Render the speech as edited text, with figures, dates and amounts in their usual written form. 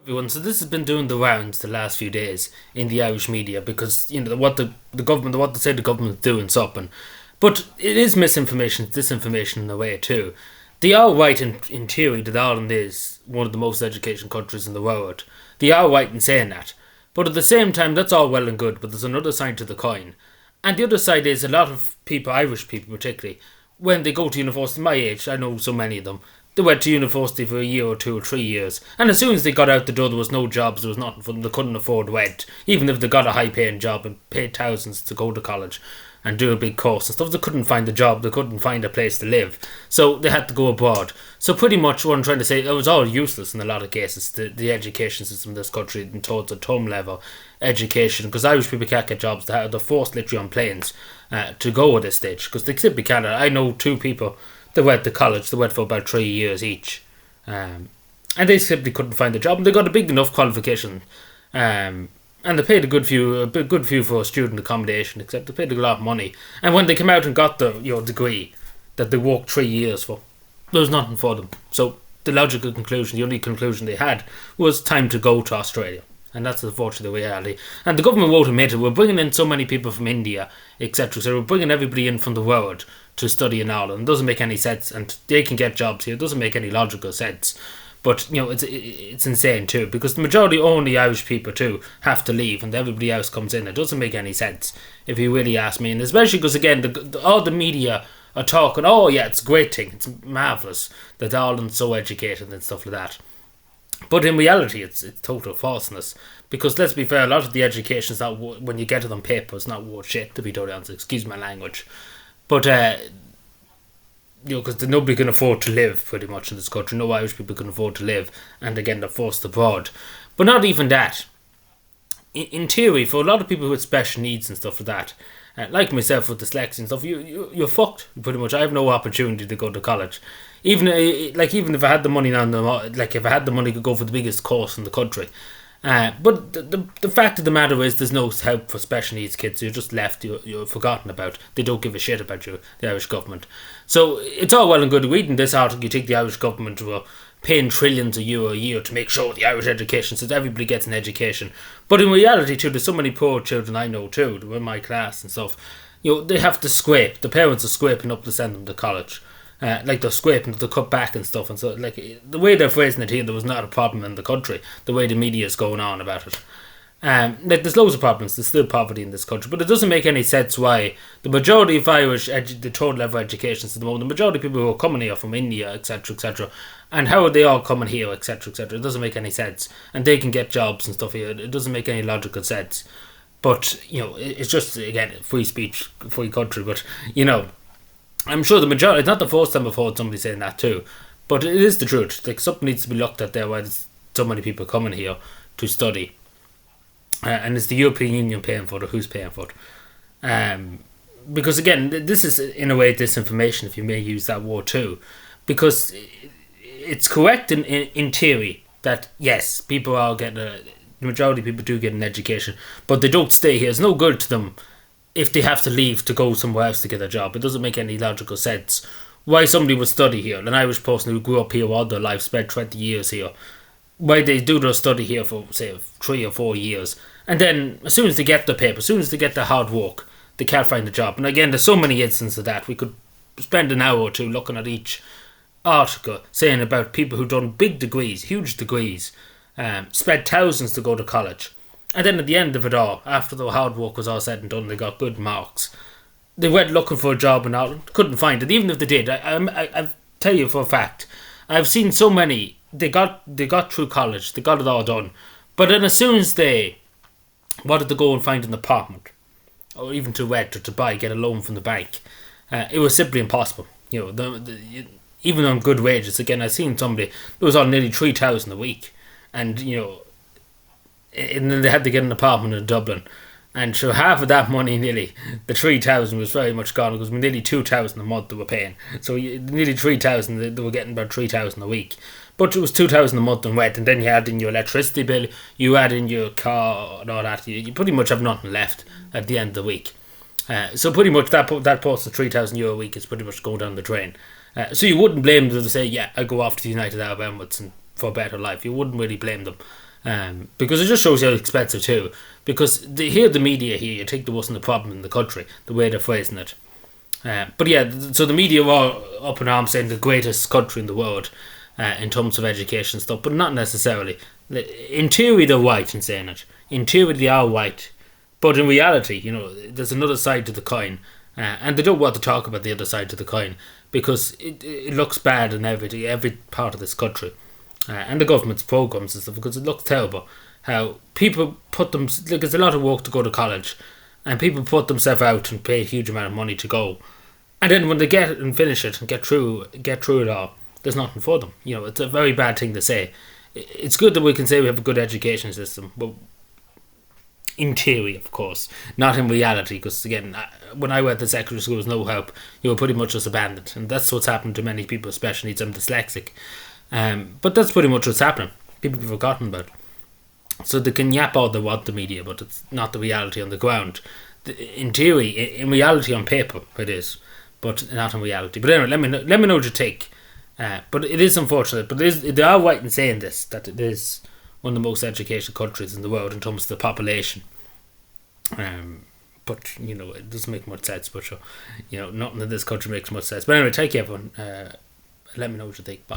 Everyone, so this has been doing the rounds the last few days in the Irish media because what the government, what they say the government is doing something, but it is misinformation, it's disinformation in a way too. They are right in theory that Ireland is one of the most educated countries in the world. They are right in saying that, but at the same time, that's all well and good. But there's another side to the coin, and the other side is a lot of people, Irish people particularly, when they go to university, my age, I know so many of them, they went to university for a year or 2 or 3 years, and as soon as they got out the door, there was no jobs, there was nothing for them, they couldn't afford rent. Even if they got a high paying job and paid thousands to go to college and do a big course and stuff, they couldn't find a job, they couldn't find a place to live. So they had to go abroad. So pretty much what I'm trying to say, it was all useless in a lot of cases, the education system in this country in towards a home level education, because Irish people can't get jobs. They're forced literally on planes to go at this stage, because they simply can't. I know two people that went to college, they went for about 3 years each, and they simply couldn't find a job, and they got a big enough qualification, and they paid a good few for student accommodation, except they paid a lot of money, and when they came out and got the degree that they worked 3 years for, there was nothing for them. So the logical conclusion, the only conclusion they had, was time to go to Australia. And that's unfortunately the reality. And the government won't admit it. We're bringing in so many people from India, etc. So we're bringing everybody in from the world to study in Ireland. It doesn't make any sense. And they can get jobs here. It doesn't make any logical sense. But, it's insane too. Because the majority, only Irish people too, have to leave. And everybody else comes in. It doesn't make any sense, if you really ask me. And especially because, again, all the media are talking, oh yeah, it's a great thing. It's marvellous that Ireland's so educated and stuff like that. But in reality, it's total falseness. Because let's be fair, a lot of the education is not, when you get it on paper, it's not worth shit, to be totally honest. Excuse my language. But, because nobody can afford to live, pretty much, in this country. No Irish people can afford to live. And again, they're forced abroad. But not even that. In theory, for a lot of people with special needs and stuff like that, like myself with dyslexia and stuff, you're fucked, pretty much. I have no opportunity to go to college. Even if I had the money now, if I had the money to go for the biggest course in the country. But the fact of the matter is, there's no help for special needs kids. You're just left, you're forgotten about. They don't give a shit about you, the Irish government. So it's all well and good reading this article. You think the Irish government were paying trillions a year to make sure the Irish education, so that everybody gets an education. But in reality too, there's so many poor children I know too, who are in my class and stuff. They have to scrape. The parents are scraping up to send them to college. They're scraping to cut back and stuff, and so the way they're phrasing it here, there was not a problem in the country. The way the media is going on about it, there's loads of problems. There's still poverty in this country, but it doesn't make any sense why the majority of Irish, the third level educations at the moment, the majority of people who are coming here from India, etc., and how are they all coming here, etc. It doesn't make any sense, and they can get jobs and stuff here. It doesn't make any logical sense. But it's just, again, free speech, free country. But I'm sure the majority, it's not the first time I've heard somebody saying that too, but it is the truth. Something needs to be looked at there, why there's so many people coming here to study. And it's the European Union paying for it, who's paying for it. Because again, this is in a way disinformation, if you may use that word too. Because it's correct in theory that yes, people are getting the majority of people do get an education, but they don't stay here. It's no good to them if they have to leave to go somewhere else to get a job. It doesn't make any logical sense why somebody would study here. An Irish person who grew up here all their life, spent 20 years here, why they do their study here for, say, 3 or 4 years, and then as soon as they get the paper, as soon as they get the hard work, they can't find a job. And again, there's so many instances of that. We could spend an hour or two looking at each article saying about people who've done big degrees, huge degrees, spent thousands to go to college, and then at the end of it all, after the hard work was all said and done, they got good marks. They went looking for a job and all, couldn't find it. Even if they did, I tell you for a fact, I've seen so many. They got through college, they got it all done, but then as soon as they wanted to go and find an apartment, or even to rent or to buy, get a loan from the bank, it was simply impossible. Even on good wages. Again, I seen somebody it was on nearly 3,000 a week, and and then they had to get an apartment in Dublin, and so half of that money, nearly the 3,000, was very much gone, because nearly 2,000 a month they were paying. So nearly 3,000, they were getting about 3,000 a week, but it was 2,000 a month in rent, and then you add in your electricity bill, you add in your car and all that. You pretty much have nothing left at the end of the week. So pretty much that post of €3,000 a week is pretty much going down the drain. So you wouldn't blame them to say, yeah, I go off to the United Arab Emirates and for a better life. You wouldn't really blame them. Because it just shows how expensive too. Because the media here, you think there wasn't a problem in the country, the way they're phrasing it. But yeah, so the media are up in arms saying the greatest country in the world in terms of education stuff, but not necessarily. In theory, they're right in saying it. In theory, they are right. But in reality, there's another side to the coin. And they don't want to talk about the other side to the coin because it looks bad in every part of this country. And the government's programs and stuff, because it looks terrible. How people put them, like, it's a lot of work to go to college, and people put themselves out and pay a huge amount of money to go, and then when they get it and finish it and get through it all, there's nothing for them. It's a very bad thing to say. It's good that we can say we have a good education system, but in theory, of course, not in reality. Because again, when I went to secondary school, there was no help. You were pretty much just abandoned, and that's what's happened to many people, especially needs. I'm dyslexic, but that's pretty much what's happening. People have forgotten about it. So they can yap all they want, the media, but it's not the reality on the ground. In theory, in reality, on paper, it is, but not in reality. But anyway, let me know what you think. But it is unfortunate. But they are right in saying this, that it is one of the most educated countries in the world in terms of the population. But it doesn't make much sense. But nothing in this country makes much sense. But anyway, take care, everyone. Let me know what you think. Bye.